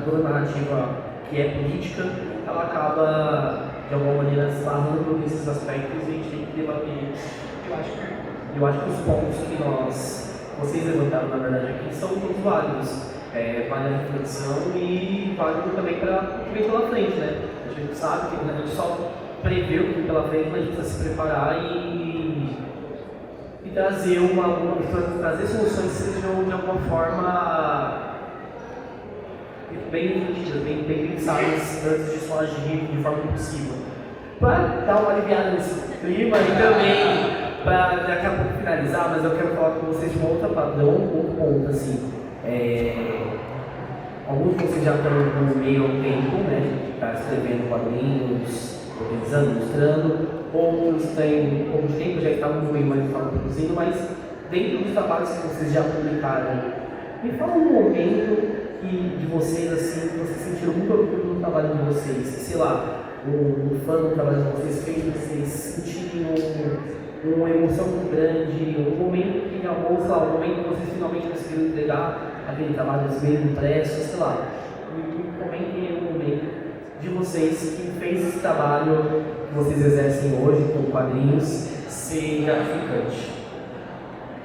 toda narrativa que é política, ela acaba, de alguma maneira, esbarrando nesses aspectos e a gente tem que debater. Eu acho que os pontos que vocês levantaram, na verdade, aqui são todos válidos. Vale a reflexão e válido também para o que vem pela frente, né? A gente sabe que a gente só prevê o que vem pela frente, mas a gente precisa se preparar e trazer trazer soluções que sejam de alguma forma bem refletidas, bem pensadas antes de só agir de forma impossível. Para dar uma aliviada nesse clima e também para daqui a pouco finalizar, mas eu quero falar com vocês de um outro padrão, um outro ponto, assim. Alguns de vocês já estão no meio há um tempo, né? Está escrevendo quadrinhos, organizando, mostrando. Outros têm um pouco de tempo, já estavam no meio, mas estavam produzindo. Mas dentro dos trabalhos que vocês já publicaram, me fala um momento de vocês, assim, que vocês sentiram muito orgulho do trabalho de vocês. Sei lá, um fã do trabalho que vocês fez, vocês sentiram uma emoção muito grande, um momento que, sei lá, um momento que vocês finalmente conseguiram entregar aquele trabalho mesmo impresso, sei lá. Comentem um momento de vocês que fez esse trabalho que vocês exercem hoje com quadrinhos ser gratificante.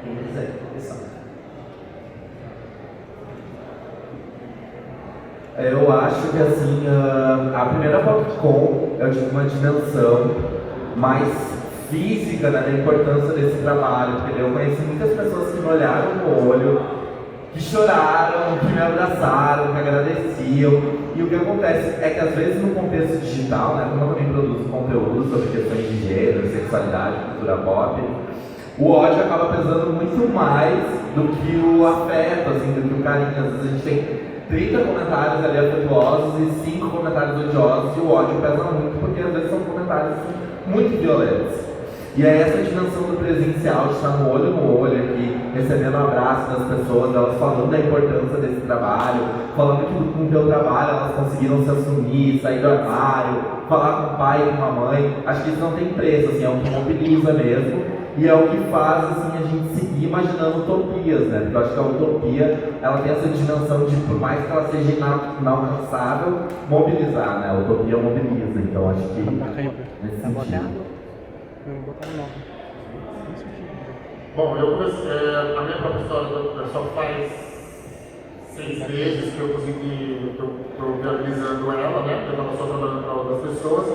Quem quiser começar. Eu acho que assim, a primeira PopCon eu tive uma dimensão mais física, né, da importância desse trabalho, porque eu conheci muitas pessoas que me olharam no olho, que choraram, que me abraçaram, que agradeciam. E o que acontece é que às vezes no contexto digital, né, como eu também produzo conteúdo sobre questões de gênero, sexualidade, cultura pop, o ódio acaba pesando muito mais do que o afeto, assim, do que o carinho. Às vezes a gente tem 30 comentários ali afetuosos e 5 comentários odiosos, e o ódio pesa muito, porque às vezes são comentários assim, muito violentos. E aí essa dimensão do presencial, de estar no olho aqui, recebendo o abraço das pessoas, elas falando da importância desse trabalho, falando que com o teu trabalho elas conseguiram se assumir, sair do armário, falar com o pai e com a mãe, acho que isso não tem preço, assim, é o que mobiliza mesmo, e é o que faz assim, a gente seguir imaginando utopias, né? Porque eu acho que a utopia, ela tem essa dimensão de, por mais que ela seja inalcançável, mobilizar, né? A utopia mobiliza, então acho que nesse sentido. Bom, eu comecei, a minha própria história só faz 6 meses que eu consegui, estou viabilizando ela, né? Porque eu estava só trabalhando para outras pessoas.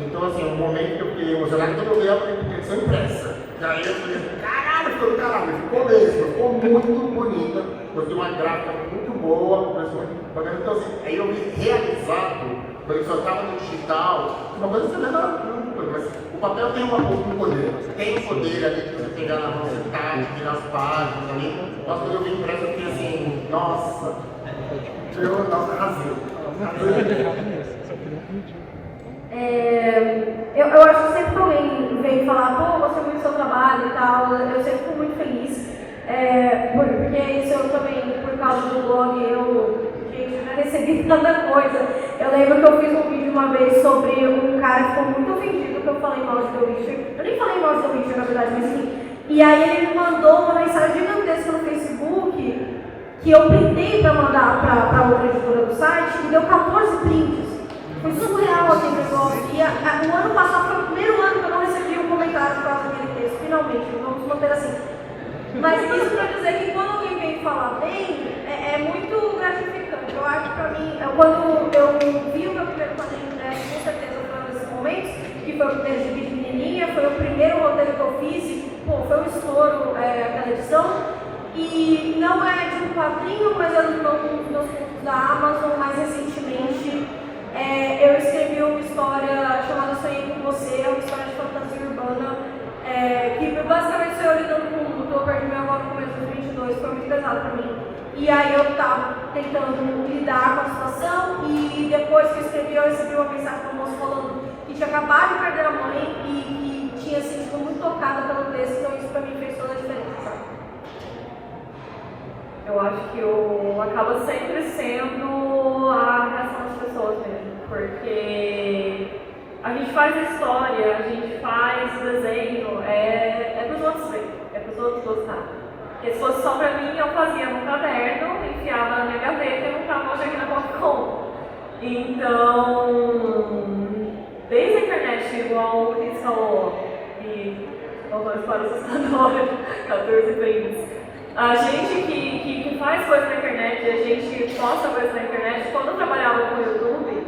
Então, assim, um momento que eu fiquei emocionado, quando eu vi a edição impressa. E aí eu falei, caralho, ficou do caralho, ficou mesmo, ficou muito bonita. Eu tenho uma gráfica muito boa, parece muito bacana. Então, assim, aí eu vi realizado, quando eu só estava no digital, uma coisa que você lembra, mas o papel tem um poder. Tem um poder ali de você pegar na mão, sentar, tirar as páginas ali. Mas quando eu vi impresso, eu fiquei assim, nossa, arrasei. Eu acho que sempre que alguém vem falar, pô, gostei muito do seu trabalho e tal, eu sempre fico muito feliz. Porque isso eu também, por causa do blog, eu já recebi tanta coisa. Eu lembro que eu fiz um vídeo uma vez sobre um cara que ficou muito ofendido que eu falei mal de The Witcher. Eu nem falei mal de The Witcher, na verdade, mas enfim. E aí ele me mandou uma mensagem gigantesca no Facebook que eu printei para mandar para outra editora do site e deu 14 prints. Foi surreal aquele negócio. E o ano passado foi o primeiro ano que eu não recebi um comentário por causa daquele texto. Finalmente, vamos manter assim. Mas isso para dizer que quando alguém vem falar bem, é muito gratificante. Eu acho que para mim, quando eu vi o meu primeiro quadrinho, né, com certeza foi um desses momentos, que foi o primeiro gibi de menininha, foi o primeiro roteiro que eu fiz, e pô, foi um estouro aquela edição. E não é de um quadrinho, mas é dos meus contos da Amazon. Mais recentemente, eu escrevi uma história chamada Sonhei com Você, é uma história de fantasia urbana, que basicamente sou eu lidando com o mundo. Eu perdi minha avó no começo de 2022, foi muito pesado pra mim. E aí eu tava tentando lidar com a situação, e depois que eu escrevi, eu recebi uma mensagem do moço falando que tinha acabado de perder a mãe e tinha sido muito tocada pelo texto, então isso pra mim fez toda a diferença, sabe? Eu acho que acaba sempre sendo a reação das pessoas mesmo, porque a gente faz história, a gente faz desenho, é para os outros verem, é para os outros gostarem. Porque se fosse só para mim, eu fazia num caderno, enfiava na minha gaveta e montava hoje aqui na PopCon. Então, desde a internet, igual o Cris falou, e contou a história assustadora, 14 prints. A gente que faz coisa na internet, a gente posta coisa na internet, quando eu trabalhava com o YouTube,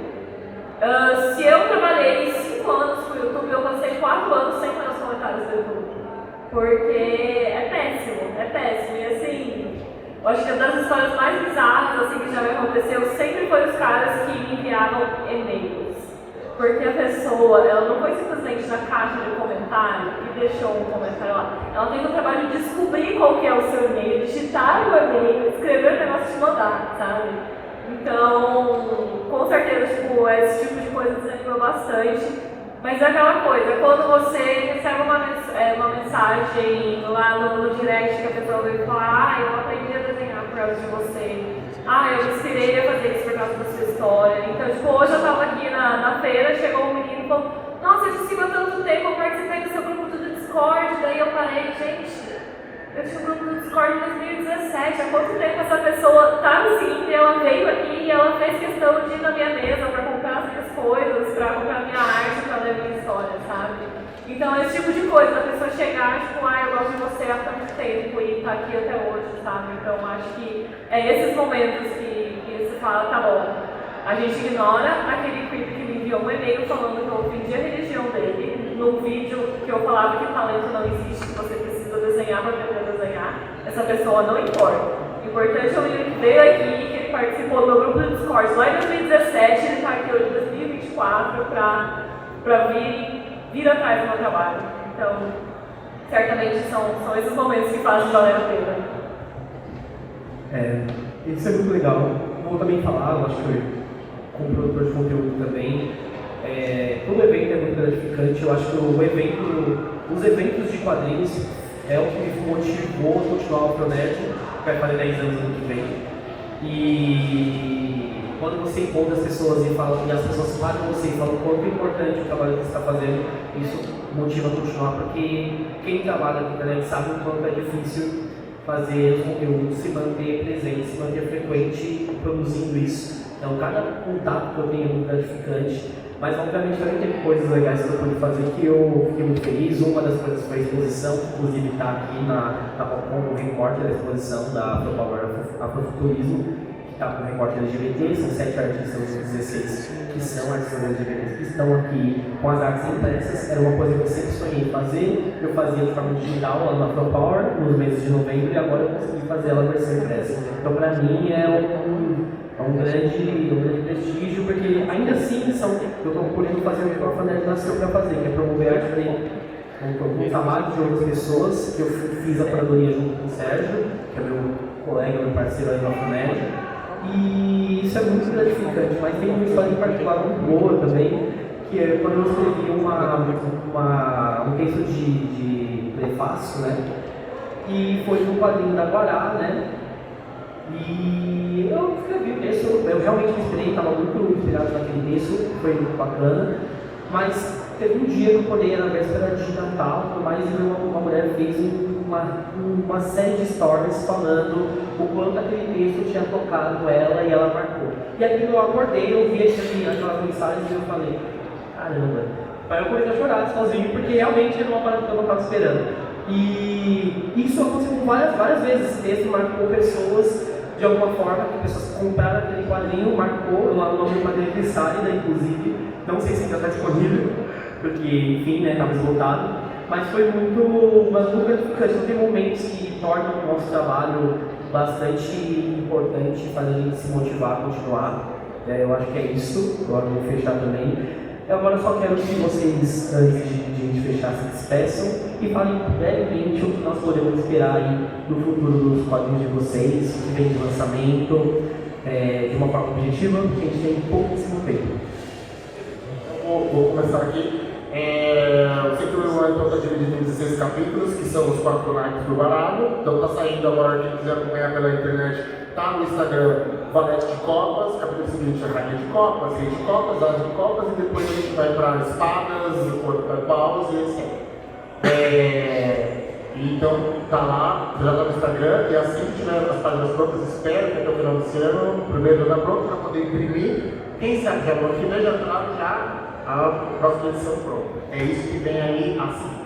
se eu trabalhei 5 anos com o YouTube, eu passei 4 anos sem ver os comentários do YouTube. Porque é péssimo. E assim, eu acho que uma das histórias mais bizarras assim, que já me aconteceu sempre foi os caras que me enviavam e-mails. Porque a pessoa, ela não foi simplesmente na caixa de comentário e deixou um comentário lá. Ela tem o trabalho de descobrir qual que é o seu e-mail, digitar o e-mail, escrever o negócio e te mandar, sabe? Então, com certeza, esse tipo de coisa desanimou bastante. Mas é aquela coisa, quando você recebe uma mensagem lá no direct que a pessoa veio falar, eu aprendi a desenhar por causa de você, eu me inspirei a fazer isso por causa da sua história. Então, hoje eu tava aqui na feira, chegou um menino e falou, nossa, eu te sigo há tanto tempo, eu participei do seu grupo do Discord, daí eu parei, gente, Eu tinha um grupo do Discord em 2017. Há quanto tempo essa pessoa tá me seguindo e ela veio aqui e ela fez questão de ir na minha mesa para comprar as minhas coisas, para comprar a minha arte, para ler a minha história, sabe? Então, esse tipo de coisa, da pessoa chegar, tipo, eu gosto de você há tanto tempo e tá aqui até hoje, sabe? Então, acho que é esses momentos que você fala, tá bom, a gente ignora aquele creep que me enviou um e-mail falando que eu ofendi a religião dele, num vídeo que eu falava que talento não existe, que você precisa desenhar para aprender a desenhar. Essa pessoa não importa. O importante é o William que veio aqui, que ele participou do meu grupo do Discord lá em 2017, ele está aqui hoje em 2024 para vir atrás do meu trabalho. Então, certamente são esses momentos que fazem valer a pena. Isso é muito legal. Vou também falar, eu acho que como produtor de conteúdo também, todo evento é muito gratificante. Eu acho que os eventos de quadrinhos é o que me motivou a continuar o Afronerd, que vai fazer 10 anos ano que vem. E quando você encontra as pessoas e as pessoas param você e falam o quanto é importante o trabalho que você está fazendo, isso motiva a continuar, porque quem trabalha na internet sabe o quanto é difícil fazer os conteúdos, se manter presente, se manter frequente produzindo isso. Então, cada contato que eu tenho é muito gratificante, mas obviamente também teve coisas legais que eu pude fazer que eu fiquei muito feliz. Uma das coisas foi a exposição, que inclusive está aqui na Popom, o recorte da exposição da Afropower Afrofuturismo, que está com o recorte LGBT, são 7 artistas dos 16 que são artistas LGBT que estão aqui com as artes impressas. Era uma coisa que eu sempre sonhei fazer, eu fazia de forma digital lá na Afropower nos meses de novembro e agora eu consegui fazer ela versão impressa. Então, para mim, é um grande prestígio, porque ainda assim eu estou procurando fazer o que o Afronerd nasceu para fazer, que é promover a arte preta. Com o trabalho de outras pessoas, que eu fiz a curadoria junto com o Sérgio, que é meu colega, meu parceiro aí no Afronerd, e isso é muito gratificante. Mas tem uma história em particular muito boa também, que é quando eu escrevi um texto de prefácio, né? E foi no quadrinho da Guará, né? E eu escrevi o texto, eu realmente me inspirei, estava muito inspirado naquele texto, foi muito bacana, mas teve um dia que eu acordei na véspera de Natal, mas uma mulher fez uma série de stories falando o quanto aquele texto tinha tocado ela e ela marcou. E aí eu acordei, eu vi aquelas mensagens e eu falei, caramba, aí eu comecei a chorar sozinho, porque realmente era uma parada que eu não estava esperando. E isso aconteceu várias vezes, esse texto marcou pessoas de alguma forma, que pessoas compraram aquele quadrinho, marcou lá o nome do quadrinho Cristálida, inclusive, não sei se ainda está disponível, porque, enfim, né, estava esgotado, mas foi muito gratificante. Então, tem momentos que tornam o nosso trabalho bastante importante, fazem a gente se motivar a continuar. Eu acho que é isso, agora vou fechar também. Agora eu só quero que vocês, antes de a gente fechar, se despeçam e falem brevemente o que nós podemos esperar aí do futuro dos quadrinhos de vocês, o que vem de lançamento, de uma forma objetiva, porque a gente tem pouquíssimo tempo. Vou começar aqui. O Centro então está dividido em 16 capítulos, que são os 4 naipes do baralho. Então está saindo agora, quem quiser acompanhar pela internet, está no Instagram Valete de Copas, capítulo seguinte é Rainha de Copas, Rei de Copas, As de Copas, e depois a gente vai para espadas, paus e etc. Então tá lá, já está no Instagram, e assim que tiver as páginas prontas, espero que até o final desse ano, o primeiro ano pronto para poder imprimir. Quem sabe já no ano que vem já trago já a próxima edição pronta. É isso que vem aí assim.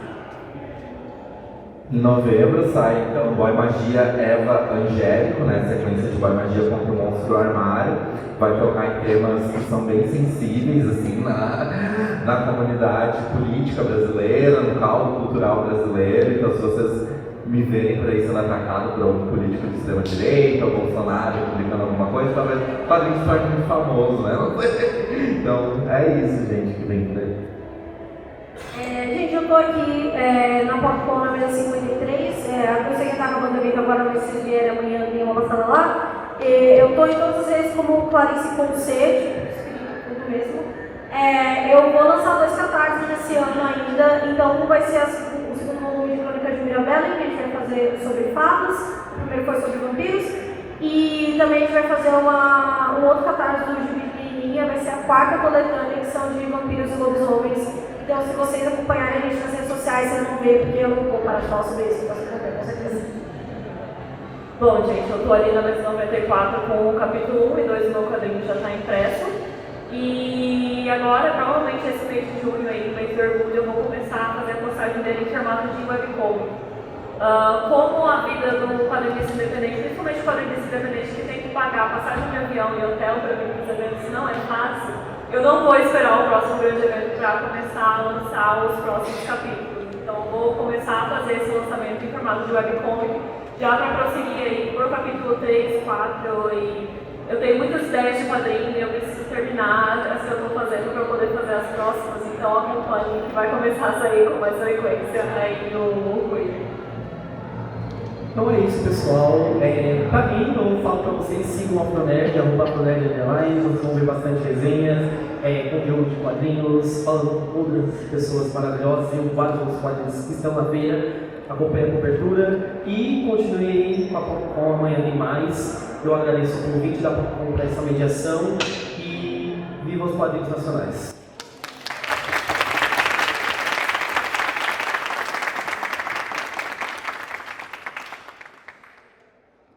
Em novembro sai então Boy Magia Eva Angélico, né? Sequência de Boy Magia contra o Monstro do Armário. Vai tocar em temas que são bem sensíveis assim, na comunidade política brasileira, no caldo cultural brasileiro. Então, se vocês me verem por aí sendo atacado por algum político de extrema direita, ou Bolsonaro publicando alguma coisa, talvez o quadrinho se torne muito famoso, né? Então é isso, gente, que vem por aí. Gente, eu tô aqui na Popcorn na mesa 53. Eu sei que tá acabando o evento agora, mas se vocês vierem amanhã, tem uma passada lá. Eu tô em todas as vezes como Clarice com C, tudo mesmo. Eu vou lançar 2 catarses nesse ano ainda, então vai ser o segundo volume de Crônica de Mirabella, que a gente vai fazer sobre fadas. O primeiro foi sobre vampiros. E também a gente vai fazer um outro catarse do Gibi de Menininha, vai ser a 4ª coletânea, que são de vampiros e lobisomens. Então, se vocês acompanharem a gente nas redes sociais, vocês vão ver, porque eu não vou parar de falar sobre isso, então vocês vão ver, com certeza. Bom, gente, eu tô ali na mesa 94 com o capítulo 1 e 2 do meu quadrinho já tá impresso. E agora, provavelmente esse mês de junho aí, mês do orgulho, eu vou começar a fazer a postagem dele em formato de webcomic. Como a vida do quadrinista independente, principalmente o quadrinista independente que tem que pagar passagem de avião e hotel para vir para os eventos, não é fácil, eu não vou esperar o próximo grande evento para começar a lançar os próximos capítulos. Então vou começar a fazer esse lançamento em formato de webcomic, já para prosseguir aí por capítulo 3, 4 e... Eu tenho muitas ideias de quadrinho e eu preciso terminar as que eu estou fazendo para poder fazer as próximas, então acompanhe que vai começar a sair com mais frequência aí o Orgulho. Então é isso, pessoal. Pra mim, eu falo pra vocês, sigam o Afronerd, @Afronerd Underline, vocês vão ver bastante resenhas, conteúdo de quadrinhos, falando com outras pessoas maravilhosas e vários outros quadrinhos que estão na feira. Acompanhe a cobertura e continue aí com a Popcom, amanhã tem mais. Eu agradeço o convite da Popcom para essa mediação e viva os quadrinhos nacionais.